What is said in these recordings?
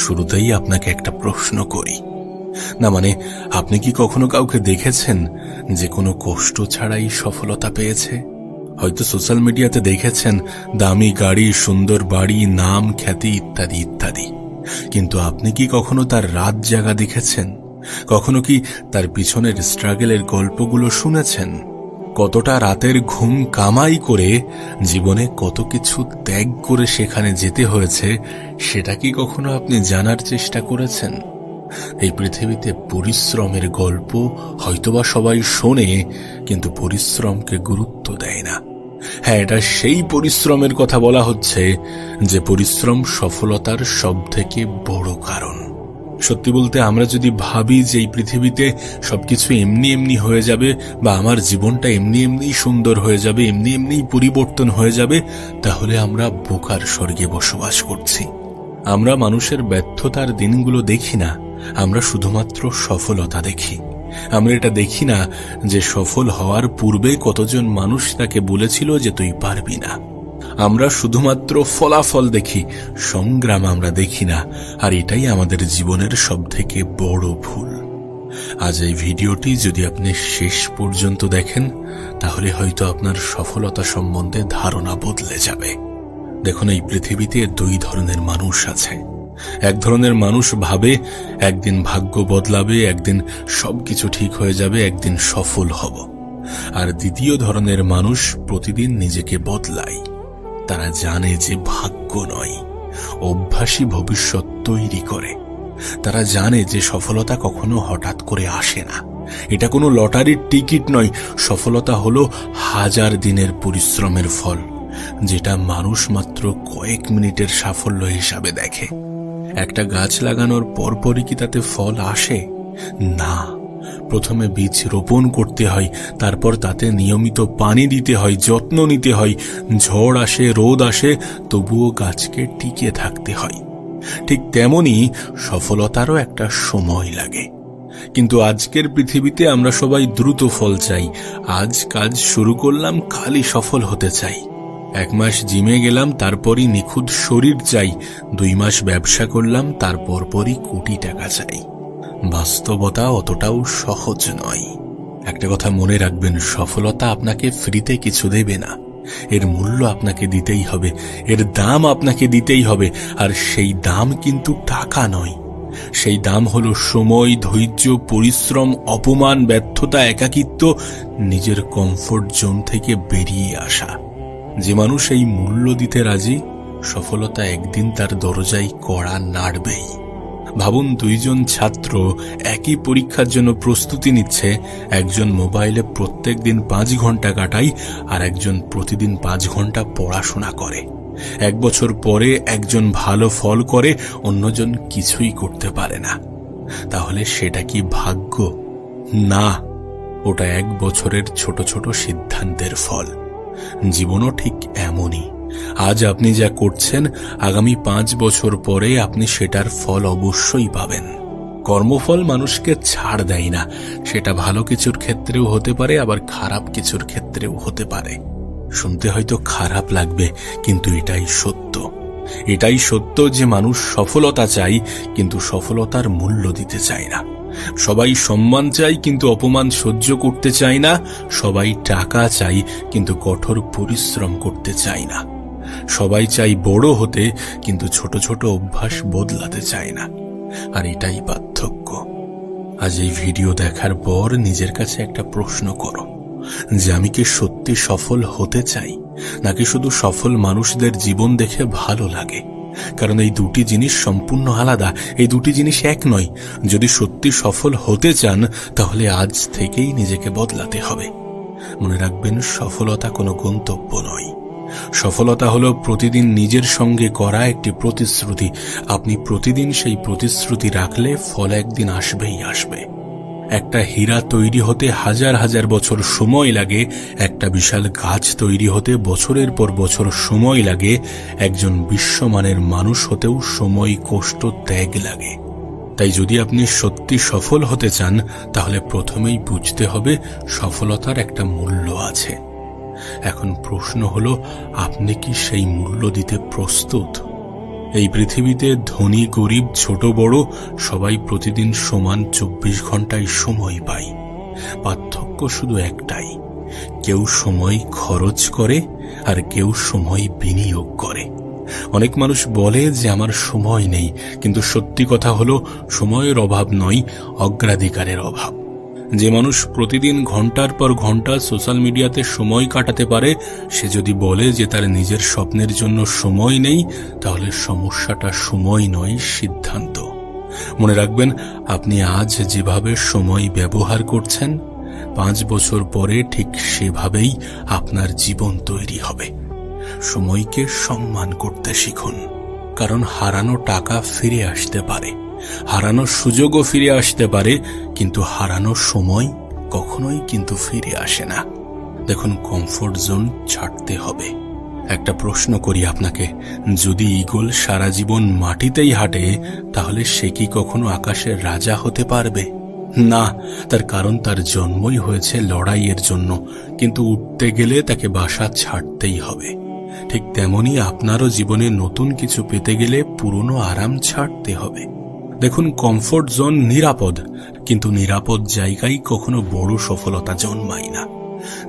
শুরুতেই আপনাকে একটা প্রশ্ন করি, না মানে আপনি কি কখনো কাউকে দেখেছেন যে কোনো কষ্ট ছাড়াই সফলতা পেয়েছে? হয়তো সোশ্যাল মিডিয়াতে দেখেছেন দামি গাড়ি, সুন্দর বাড়ি, নাম, খ্যাতি ইত্যাদি ইত্যাদি, কিন্তু আপনি কি কখনো তার রাত জাগা দেখেছেন? কখনো কি তার পিছনের স্ট্রাগলের গল্পগুলো শুনেছেন? কতটা রাতের ঘুম কামাই করে জীবনে কত কিছু ত্যাগ করে সেখানে যেতে হয়েছে, সেটা কি কখনো আপনি জানার চেষ্টা করেছেন? এই পৃথিবীতে পরিশ্রমের গল্প হয়তোবা সবাই শোনে, কিন্তু পরিশ্রমকে গুরুত্ব দেয় না। হ্যাঁ, এটা সেই পরিশ্রমের কথা বলা হচ্ছে যে পরিশ্রম সফলতার সবথেকে বড় কারণ। সত্যি বলতে, আমরা যদি ভাবি যে এই পৃথিবীতে সবকিছু এমনি এমনি হয়ে যাবে, বা আমার জীবনটা এমনি এমনি সুন্দর হয়ে যাবে, এমনি এমনি পরিবর্তন হয়ে যাবে, তাহলে আমরা বোকার স্বর্গে বসবাস করছি। আমরা মানুষের ব্যর্থতার দিনগুলো দেখি না, আমরা শুধুমাত্র সফলতা দেখি। আমরা এটা দেখি না যে সফল হওয়ার পূর্বে কতজন মানুষ তাকে বলেছিল যে তুই পারবি না। আমরা শুধুমাত্র ফলাফল দেখি, সংগ্রাম আমরা দেখি না, আর এটাই আমাদের জীবনের সবথেকে বড় ভুল। আজ এই ভিডিওটি যদি আপনি শেষ পর্যন্ত দেখেন, তাহলে হয়তো আপনার সফলতা সম্বন্ধে ধারণা বদলে যাবে। দেখুন, এই পৃথিবীতে দুই ধরনের মানুষ আছে। এক ধরনের মানুষ ভাবে একদিন ভাগ্য বদলাবে, একদিন সবকিছু ঠিক হয়ে যাবে, একদিন সফল হব। আর দ্বিতীয় ধরনের মানুষ প্রতিদিন নিজেকে বদলায়। তারা জানে যে ভাগ্য নয়, অভ্যাসই ভবিষ্যৎ তৈরি করে। তারা জানে যে সফলতা কখনো হঠাৎ করে আসে না, এটা কোনো লটারির টিকিট নয়। সফলতা হলো হাজার দিনের পরিশ্রমের ফল, যেটা মানুষ মাত্র কয়েক মিনিটের সাফল্য হিসাবে দেখে। একটা গাছ লাগানোর পরপরই কি তাতে ফল আসে? না, প্রথমে বীজ রোপণ করতে হয়, তারপর তাতে নিয়মিত পানি দিতে হয়, যত্ন নিতে হয়। ঝড় আসে, রোদ আসে, তবুও গাছকে টিকে থাকতে হয়। ঠিক তেমনি সফলতারও একটা সময় লাগে। কিন্তু আজকের পৃথিবীতে আমরা সবাই দ্রুত ফল চাই। আজ কাজ শুরু করলাম, কালই সফল হতে চাই। 1 মাস জিমে গেলাম, তারপরই নিখুঁত শরীর চাই। 2 মাস ব্যবসা করলাম, তারপরই কোটি টাকা চাই। বাস্তবতা অতটাও সহজ নয়। একটা কথা মনে রাখবেন, সফলতা আপনাকে ফ্রিতে কিছু দেবে না। এর মূল্য আপনাকে দিতেই হবে, এর দাম আপনাকে দিতেই হবে। আর সেই দাম কিন্তু টাকা নয়, সেই দাম হলো সময়, ধৈর্য, পরিশ্রম, অপমান, ব্যর্থতা, একাকিত্ব, নিজের কমফোর্ট জোন থেকে বেরিয়ে আসা। যে মানুষ এই মূল্য দিতে রাজি, সফলতা একদিন তার দরজায় কড়া নাড়বেই। ভাবুন, 2 জন ছাত্র একই পরীক্ষার জন্য প্রস্তুতি নিচ্ছে। একজন মোবাইলে প্রত্যেক দিন 5 ঘন্টা কাটায়, আর একজন প্রতিদিন 5 ঘন্টা পড়াশোনা করে। 1 বছর পরে একজন ভালো ফল করে, অন্যজন কিছুই করতে পারে না। তাহলে সেটা কি ভাগ্য? না, ওটা 1 বছরের ছোট ছোট সিদ্ধান্তের ফল। জীবনও ঠিক এমনই। আজ আপনি যা করছেন, আগামী 5 বছর পরে আপনি সেটার ফল অবশ্যই পাবেন। কর্মফল মানুষকে ছাড় দেয় না। সেটা ভালো কিছুর ক্ষেত্রেও হতে পারে, আবার খারাপ কিছুর ক্ষেত্রেও হতে পারে। শুনতে হয়তো খারাপ লাগবে, কিন্তু এটাই সত্য। এটাই সত্য যে মানুষ সফলতা চাই, কিন্তু সফলতার মূল্য দিতে চায় না। সবাই সম্মান চাই, কিন্তু অপমান সহ্য করতে চায় না। সবাই টাকা চাই, কিন্তু কঠোর পরিশ্রম করতে চায় না। সবাই চাই বড় হতে, কিন্তু ছোট ছোট অভ্যাস বদলাতে চায় না। আর এটাই পার্থক্য। আজ এই ভিডিও দেখার পর নিজের কাছে একটা প্রশ্ন করো, যে আমি কি সত্যি সফল হতে চাই, নাকি শুধু সফল মানুষদের জীবন দেখে ভালো লাগে? কারণ এই দুটি জিনিস সম্পূর্ণ আলাদা, এই দুটি জিনিস এক নয়। যদি সত্যি সফল হতে চান, তাহলে আজ থেকেই নিজেকে বদলাতে হবে। মনে রাখবেন, সফলতা কোনো গন্তব্য নয়। সফলতা হলো প্রতিদিন নিজের সঙ্গে করা একটি প্রতিশ্রুতি। আপনি প্রতিদিন সেই প্রতিশ্রুতি রাখলে ফল একদিন আসবেই আসবে। একটা হীরা তৈরি হতে হাজার হাজার বছর সময় লাগে, একটা বিশাল গাছ তৈরি হতে বছরের পর বছর সময় লাগে। একজন বিশ্বমানের মানুষ হতেও সময়, কষ্ট, ত্যাগ লাগে। তাই যদি আপনি সত্যি সফল হতে চান, তাহলে প্রথমেই বুঝতে হবে সফলতার একটা মূল্য আছে। এখন প্রশ্ন হলো, আপনি কি সেই মূল্য দিতে প্রস্তুত? এই পৃথিবীতে ধনী গরিব ছোট বড় সবাই প্রতিদিন সমান 24 ঘন্টায় সময় পায়। পার্থক্য শুধু একটাই, কেউ সময় খরচ করে আর কেউ সময় বিনিয়োগ করে। অনেক মানুষ বলে যে আমার সময় নেই, কিন্তু সত্যি কথা হলো সময়ের অভাব নয়, অগ্রাধিকারের অভাব। যে মানুষ প্রতিদিন ঘন্টার পর ঘন্টা সোশ্যাল মিডিয়াতে সময় কাটাতে পারে, সে যদি বলে যে তার নিজের স্বপ্নের জন্য সময় নেই, তাহলে সমস্যাটা সময় নয়, সিদ্ধান্ত। মনে রাখবেন, আপনি আজ যেভাবে সময় ব্যবহার করছেন, 5 বছর পরে ঠিক সেভাবেই আপনার জীবন তৈরি হবে। সময়কে সম্মান করতে শিখুন, কারণ হারানো টাকা ফিরে আসতে পারে, হারানো সুযোগও ফিরে আসতে পারে, কিন্তু হারানো সময় কখনোই কিন্তু ফিরে আসে না। দেখুন, কমফোর্ট জোন ছাড়তে হবে। একটা প্রশ্ন করি আপনাকে, যদি ঈগল সারা জীবন মাটিতেই হাঁটে, তাহলে সে কি কখনো আকাশের রাজা হতে পারবে? না, তার কারণ তার জন্মই হয়েছে লড়াইয়ের জন্য, কিন্তু উঠতে গেলে তাকে বাসা ছাড়তেই হবে। ঠিক তেমনি আপনারও জীবনে নতুন কিছু পেতে গেলে পুরনো আরাম ছাড়তে হবে। দেখুন, কমফোর্ট জোন নিরাপদ, কিন্তু নিরাপদ জায়গায় কখনো বড় সফলতা জন্মায় না।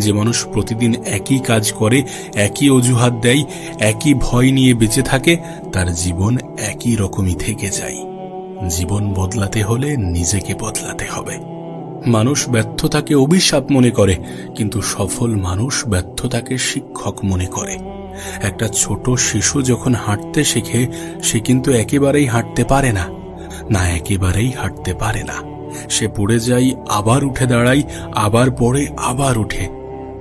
যে মানুষ প্রতিদিন একই কাজ করে, একই অজুহাত দেয়, একই ভয় নিয়ে বেঁচে থাকে, তার জীবন একই রকমই থেকে যায়। জীবন বদলাতে হলে নিজেকে বদলাতে হবে। মানুষ ব্যর্থতাকে অভিশাপ মনে করে, কিন্তু সফল মানুষ ব্যর্থতাকে শিক্ষক মনে করে। একটা ছোট শিশু যখন হাঁটতে শেখে, সে কিন্তু একেবারেই হাঁটতে পারে না, একেবারেই হাঁটতে পারে না। সে পড়ে যায়, আবার উঠে দাঁড়ায়, আবার পড়ে, আবার উঠে।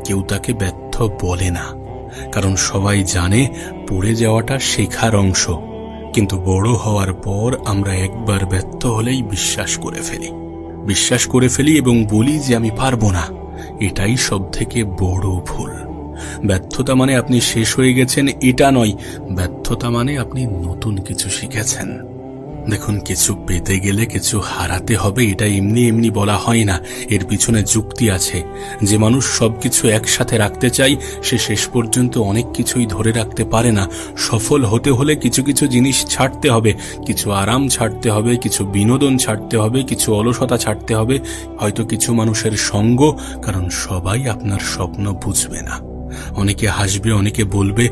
কেউ তাকে ব্যর্থ বলে না, কারণ সবাই জানে পড়ে যাওয়াটা শেখার অংশ। কিন্তু বড় হওয়ার পর আমরা একবার ব্যর্থ হলেই বিশ্বাস করে ফেলি এবং বলি যে আমি পারবো না। এটাই সবথেকে বড় ভুল। ব্যর্থতা মানে আপনি শেষ হয়ে গেছেন এটা নয়, ব্যর্থতা মানে আপনি নতুন কিছু শিখেছেন। দেখুন, কিছু পেতে গেলে কিছু হারাতে হবে, এটা এমনি এমনি বলা হয় না, এর পিছনে যুক্তি আছে। যে মানুষ সবকিছু একসাথে রাখতে চায়, সে শেষ পর্যন্ত অনেক কিছুই ধরে রাখতে পারে না। সফল হতে হলে কিছু কিছু জিনিস ছাড়তে হবে, কিছু আরাম ছাড়তে হবে, কিছু বিনোদন ছাড়তে হবে, কিছু অলসতা ছাড়তে হবে, হয়তো কিছু মানুষের সঙ্গ, কারণ সবাই আপনার স্বপ্ন বুঝবে না। অনেকে হাসবে, অনেকে বলবে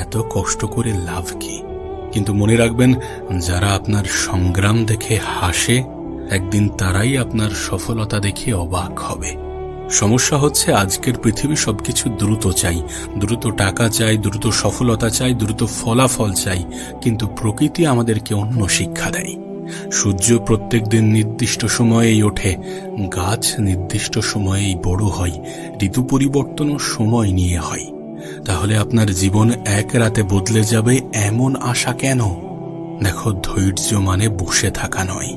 এত কষ্ট করে লাভ কি। কিন্তু মনে রাখবেন, যারা আপনার সংগ্রাম দেখে হাসে, একদিন তারাই আপনার সফলতা দেখে অবাক হবে। সমস্যা হচ্ছে আজকের পৃথিবী সবকিছু দ্রুত চাই, দ্রুত টাকা চাই, দ্রুত সফলতা চাই, দ্রুত ফলাফল চাই, কিন্তু প্রকৃতি আমাদেরকে অন্য শিক্ষা দেয়। সূর্য প্রত্যেক দিন নির্দিষ্ট সময়েই ওঠে, গাছ নির্দিষ্ট সময়েই বড় হয়, ঋতু পরিবর্তনও সময় নিয়ে হয়। তাহলে আপনার জীবন এক রাতে বদলে যাবে এমন আশা কেন? দেখো, ধৈর্য মানে বসে থাকা নয়,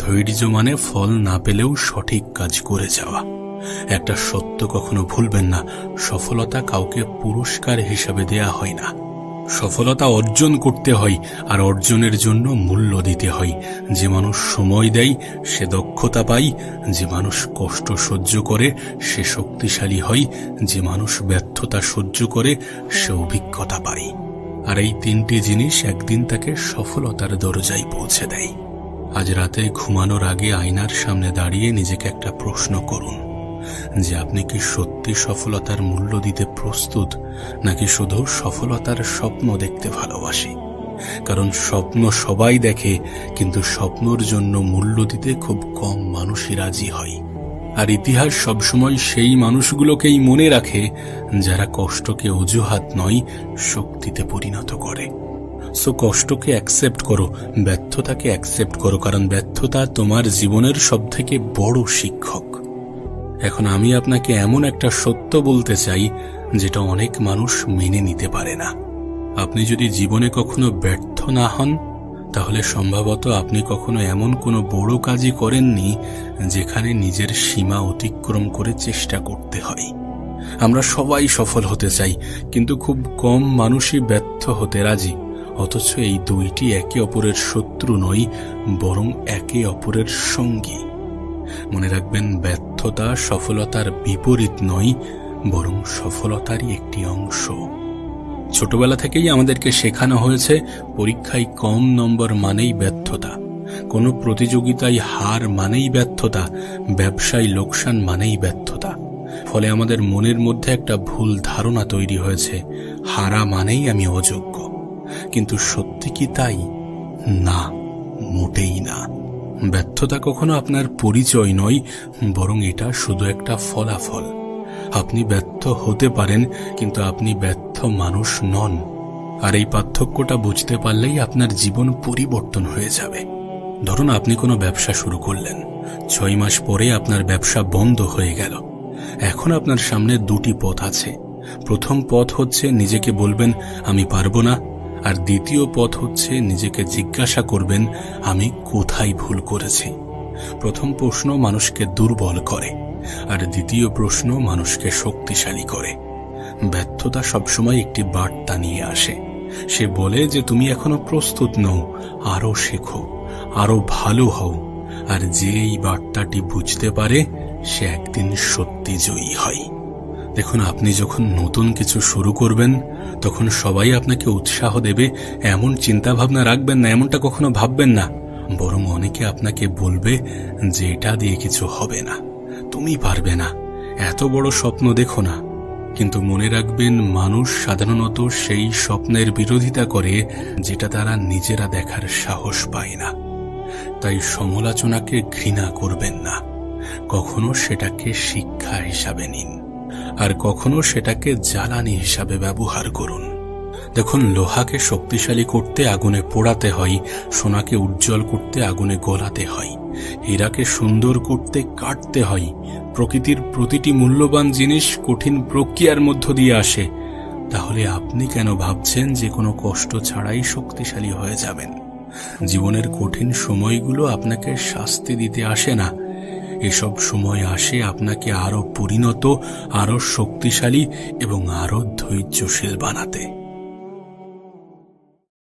ধৈর্য মানে ফল না পেলেও সঠিক কাজ করে যাওয়া। একটা সত্য কখনো ভুলবেন না, সফলতা কাউকে পুরস্কার হিসাবে দেয়া হয় না। সফলতা অর্জন করতে হয়, আর অর্জনের জন্য মূল্য দিতে হয়। যে মানুষ সময় দেয় সে দক্ষতা পায়, যে মানুষ কষ্ট সহ্য করে সে শক্তিশালী হয়, যে মানুষ ব্যর্থতা সহ্য করে সে অভিজ্ঞতা পায়। আর এই 3টি জিনিস একদিন তাকে সফলতার দরজায় পৌঁছে দেয়। আজ রাতে ঘুমানোর আগে আয়নার সামনে দাঁড়িয়ে নিজেকে একটা প্রশ্ন করুন, যে আপনি কি সত্যি সফলতার মূল্য দিতে প্রস্তুত, নাকি শুধু সফলতার স্বপ্ন দেখতে ভালোবাসি? কারণ স্বপ্ন সবাই দেখে, কিন্তু স্বপ্নর জন্য মূল্য দিতে খুব কম মানুষই রাজি হয়। আর ইতিহাস সবসময় সেই মানুষগুলোকেই মনে রাখে যারা কষ্টকে অজুহাত নয়, শক্তিতে পরিণত করে। সো কষ্টকে অ্যাকসেপ্ট করো, ব্যর্থতাকে অ্যাকসেপ্ট করো, কারণ ব্যর্থতা তোমার জীবনের সবথেকে বড় শিক্ষক। এখন আমি আপনাকে এমন একটা সত্য বলতে চাই যেটা অনেক মানুষ মেনে নিতে পারে না। আপনি যদি জীবনে কখনো ব্যর্থ না হন, তাহলে সম্ভবত আপনি কখনো এমন কোনো বড় কাজই করেননি যেখানে নিজের সীমা অতিক্রম করে চেষ্টা করতে হয়। আমরা সবাই সফল হতে চাই, কিন্তু খুব কম মানুষই ব্যর্থ হতে রাজি। অথচ এই দুইটি একে অপরের শত্রু নয়, বরং একে অপরের সঙ্গী। মনে রাখবেন, ব্যর্থতা সফলতার বিপরীত নয়, বরং সফলতারই একটি অংশ। ছোটবেলা থেকেই আমাদেরকে শেখানো হয়েছে পরীক্ষায় কম নম্বর মানেই ব্যর্থতা, কোনো প্রতিযোগিতায় হার মানেই ব্যর্থতা, ব্যবসায় লোকসান মানেই ব্যর্থতা। ফলে আমাদের মনের মধ্যে একটা ভুল ধারণা তৈরি হয়েছে, হারা মানেই আমি অযোগ্য। কিন্তু সত্যি কি তাই? না, মোটেই না। ব্যর্থতা কখনো আপনার পরিচয় নয়, বরং এটা শুধু একটা ফলাফল। আপনি ব্যর্থ হতে পারেন, কিন্তু আপনি ব্যর্থ মানুষ নন। আর এই পার্থক্যটা বুঝতে পারলেই আপনার জীবন পরিবর্তন হয়ে যাবে। ধরুন আপনি কোনো ব্যবসা শুরু করলেন, 6 মাস পরে আপনার ব্যবসা বন্ধ হয়ে গেল। এখন আপনার সামনে দুটি পথ আছে। প্রথম পথ হচ্ছে নিজেকে বলবেন আমি পারবো না, আর দ্বিতীয় পথ হচ্ছে নিজেকে জিজ্ঞাসা করবেন আমি কোথায় ভুল করেছি। প্রথম প্রশ্ন মানুষকে দুর্বল করে, আর দ্বিতীয় প্রশ্ন মানুষকে শক্তিশালী করে। ব্যর্থতা সবসময় একটি বার্তা নিয়ে আসে। সে বলে যে তুমি এখনো প্রস্তুত নও, আরো শেখো, আরো ভালো হও। আর যে এই বার্তাটি বুঝতে পারে সে একদিন সত্যি জয়ী হয়। দেখুন, আপনি যখন নতুন কিছু শুরু করবেন তখন সবাই আপনাকে উৎসাহ দেবে এমন চিন্তা ভাবনা রাখবেন না, এমনটা কখনো ভাববেন না। বরং অনেকে আপনাকে বলবে যে এটা দিয়ে কিছু হবে না, তুমি পারবে না, এত বড় স্বপ্ন দেখো না। কিন্তু মনে রাখবেন, মানুষ সাধারণত সেই স্বপ্নের বিরোধিতা করে যেটা তারা নিজেরা দেখার সাহস পায় না। তাই সমালোচনাকে ঘৃণা করবেন না, কখনো সেটাকে শিক্ষা হিসাবে নিন, আর কখনো সেটাকে জ্বালানি হিসাবে ব্যবহার করুন। দেখুন, লোহাকে শক্তিশালী করতে আগুনে পোড়াতে হয়, সোনাকে উজ্জ্বল করতে আগুনে গলাতে হয়, হীরাকে সুন্দর করতে কাটতে হয়। প্রকৃতির প্রতিটি মূল্যবান জিনিস কঠিন প্রক্রিয়ার মধ্য দিয়ে আসে। তাহলে আপনি কেন ভাবছেন যে কোনো কষ্ট ছাড়াই শক্তিশালী হয়ে যাবেন? জীবনের কঠিন সময়গুলো আপনাকে শাস্তি দিতে আসে না, এসব সময় আসে আপনাকে আরো পরিণত, আরো শক্তিশালী এবং আরো ধৈর্যশীল বানাতে।